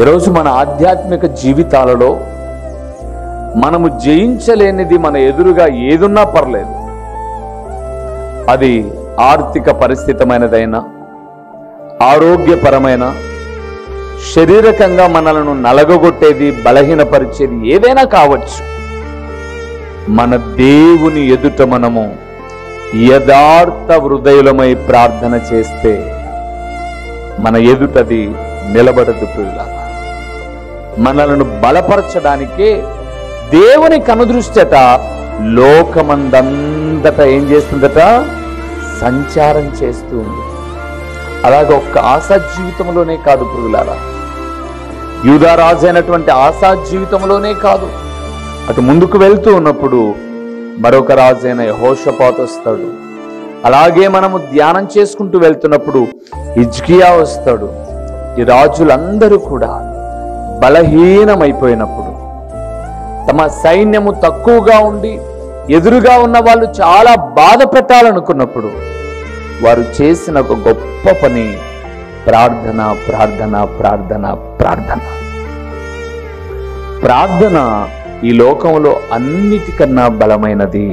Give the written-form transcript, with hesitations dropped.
ఈరోజు మన ఆధ్యాత్మిక జీవితాలలో మనము జయించలేనిది మన ఎదురుగా ఏదున్నా పర్లేదు. అది ఆర్థిక పరిస్థితమైనదైనా, ఆరోగ్యపరమైన, శారీరకంగా మనలను నలగగొట్టేది, బలహీనపరిచేది ఏదైనా కావచ్చు. మన దేవుని ఎదుట మనము యథార్థ హృదయులమై ప్రార్థన చేస్తే మన ఎదుటది నిలబడదు. ప్రియులారా, మనలను బలపరచడానికే దేవుని కనుదృష్టట లోకమందంతట ఏం చేస్తుందట? సంచారం చేస్తూ ఉంది. అలాగే ఒక్క ఆశా జీవితంలోనే కాదు ప్రియులారా, యూదారాజు అయినటువంటి ఆశా జీవితంలోనే కాదు, అటు ముందుకు వెళ్తూ ఉన్నప్పుడు మరొక రాజు అయిన యెహోషాపాతు వస్తాడు. అలాగే మనము ధ్యానం చేసుకుంటూ వెళ్తున్నప్పుడు హిజ్కియా వస్తాడు. ఈ రాజులందరూ కూడా బలహీనమైపోయినప్పుడు, తమ సైన్యము తక్కువగా ఉండి ఎదురుగా ఉన్న వాళ్ళు చాలా బాధ పెట్టాలనుకున్నప్పుడు వారు చేసిన ఒక గొప్ప పని ప్రార్థన, ప్రార్థన, ప్రార్థన, ప్రార్థన. ప్రార్థన ఈ లోకంలో అన్నిటికన్నా బలమైనది.